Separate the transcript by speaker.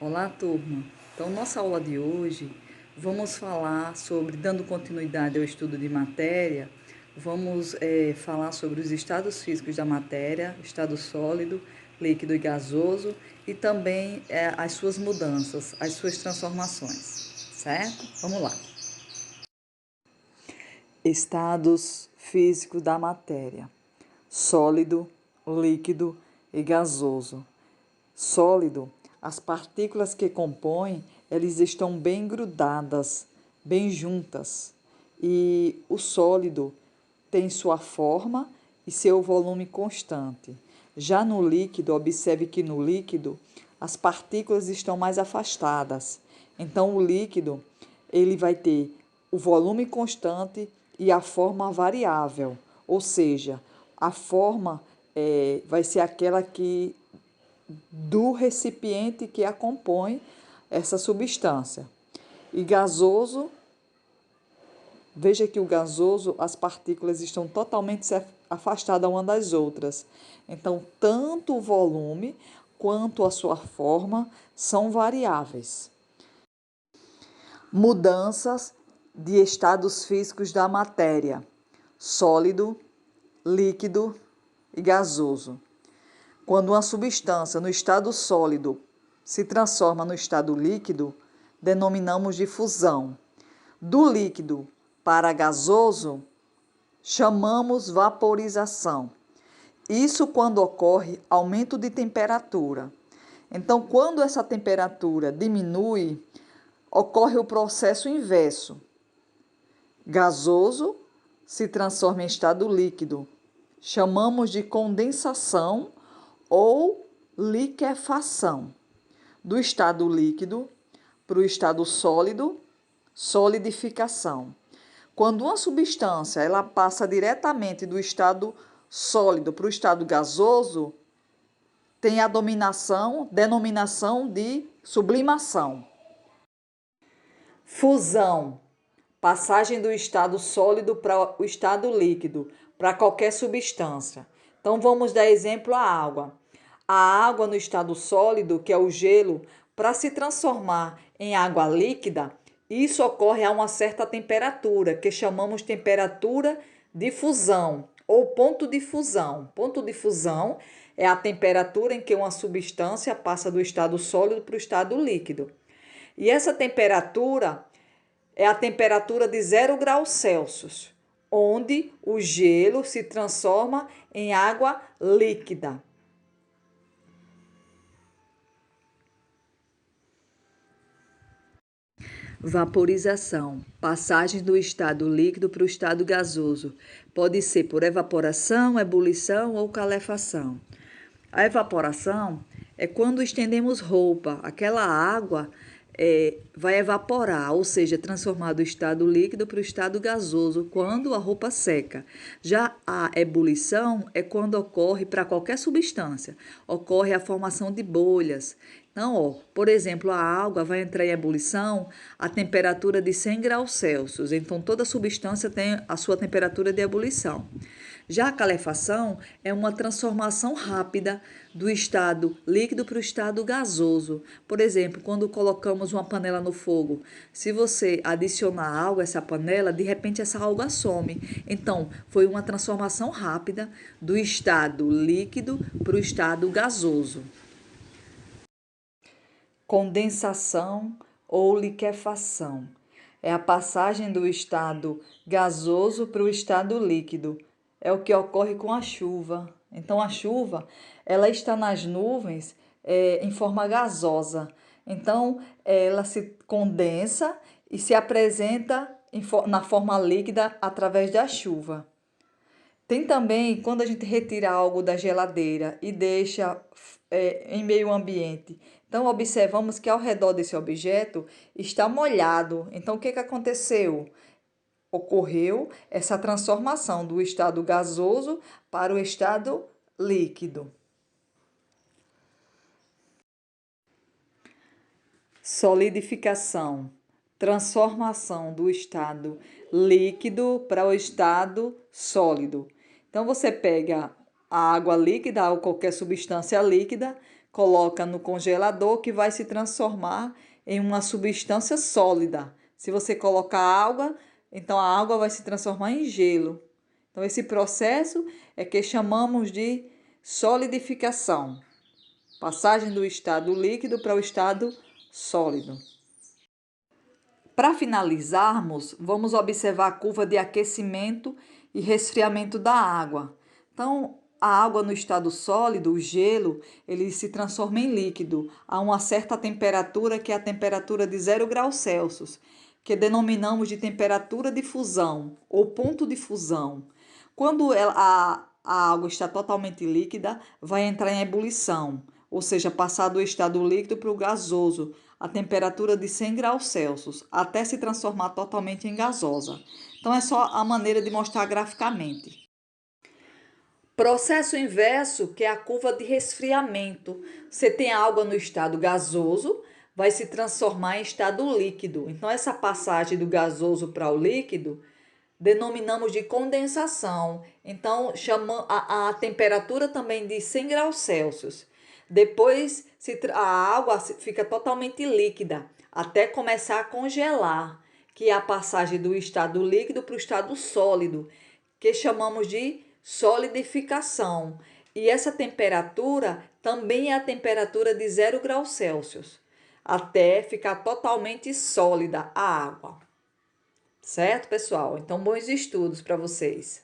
Speaker 1: Olá, turma! Então, nossa aula de hoje, vamos falar sobre, dando continuidade ao estudo de matéria, vamos falar sobre os estados físicos da matéria, estado sólido, líquido e gasoso, e também as suas mudanças, as suas transformações, certo? Vamos lá! Estados físicos da matéria: sólido, líquido e gasoso. Sólido, as partículas que compõem, elas estão bem grudadas, bem juntas. E o sólido tem sua forma e seu volume constante. Já no líquido, observe que no líquido as partículas estão mais afastadas. Então o líquido, ele vai ter o volume constante e a forma variável, ou seja, a forma vai ser aquela que do recipiente que a compõe essa substância. E gasoso, veja que o gasoso, as partículas estão totalmente afastadas uma das outras. Então, tanto o volume quanto a sua forma são variáveis. Mudanças de estados físicos da matéria: sólido, líquido e gasoso. Quando uma substância no estado sólido se transforma no estado líquido, denominamos de fusão. Do líquido para gasoso, chamamos vaporização. Isso quando ocorre aumento de temperatura. Então, quando essa temperatura diminui, ocorre o processo inverso. Gasoso se transforma em estado líquido. Chamamos de condensação ou liquefação. Do estado líquido para o estado sólido, solidificação. Quando uma substância ela passa diretamente do estado sólido para o estado gasoso, tem a denominação de sublimação. Fusão, passagem do estado sólido para o estado líquido, para qualquer substância. Então vamos dar exemplo à água. A água no estado sólido, que é o gelo, para se transformar em água líquida, isso ocorre a uma certa temperatura, que chamamos temperatura de fusão ou ponto de fusão. Ponto de fusão é a temperatura em que uma substância passa do estado sólido para o estado líquido. E essa temperatura é a temperatura de 0 graus Celsius, onde o gelo se transforma em água líquida. Vaporização, passagem do estado líquido para o estado gasoso. Pode ser por evaporação, ebulição ou calefação. A evaporação é quando estendemos roupa, aquela água vai evaporar, ou seja, transformar do estado líquido para o estado gasoso quando a roupa seca. Já a ebulição é quando ocorre para qualquer substância, ocorre a formação de bolhas. Então, por exemplo, a água vai entrar em ebulição a temperatura de 100 graus Celsius. Então, toda substância tem a sua temperatura de ebulição. Já a calefação é uma transformação rápida do estado líquido para o estado gasoso. Por exemplo, quando colocamos uma panela no fogo, se você adicionar água a essa panela, de repente essa água some. Então, foi uma transformação rápida do estado líquido para o estado gasoso. Condensação ou liquefação é a passagem do estado gasoso para o estado líquido. É o que ocorre com a chuva. Então, a chuva ela está nas nuvens em forma gasosa. Então, ela se condensa e se apresenta na forma líquida através da chuva. Tem também quando a gente retira algo da geladeira e deixa em meio ambiente. Então, observamos que ao redor desse objeto está molhado. Então, o que aconteceu? Ocorreu essa transformação do estado gasoso para o estado líquido. Solidificação, transformação do estado líquido para o estado sólido. Então, você pega a água líquida ou qualquer substância líquida, coloca no congelador, que vai se transformar em uma substância sólida. Se você colocar água, então a água vai se transformar em gelo. Então, esse processo é que chamamos de solidificação. Passagem do estado líquido para o estado sólido. Para finalizarmos, vamos observar a curva de aquecimento e resfriamento da água. Então, a água no estado sólido, o gelo, ele se transforma em líquido a uma certa temperatura, que é a temperatura de 0 graus Celsius, que denominamos de temperatura de fusão ou ponto de fusão. Quando a água está totalmente líquida, vai entrar em ebulição, ou seja, passar do estado líquido para o gasoso, a temperatura de 100 graus Celsius, até se transformar totalmente em gasosa. Então, é só a maneira de mostrar graficamente. Processo inverso, que é a curva de resfriamento. Você tem a água no estado gasoso, vai se transformar em estado líquido. Então, essa passagem do gasoso para o líquido denominamos de condensação. Então, chama a temperatura também de 100 graus Celsius. Depois, a água fica totalmente líquida, até começar a congelar, que é a passagem do estado líquido para o estado sólido, que chamamos de solidificação. E essa temperatura também é a temperatura de 0 graus Celsius, até ficar totalmente sólida a água. Certo, pessoal? Então, bons estudos para vocês.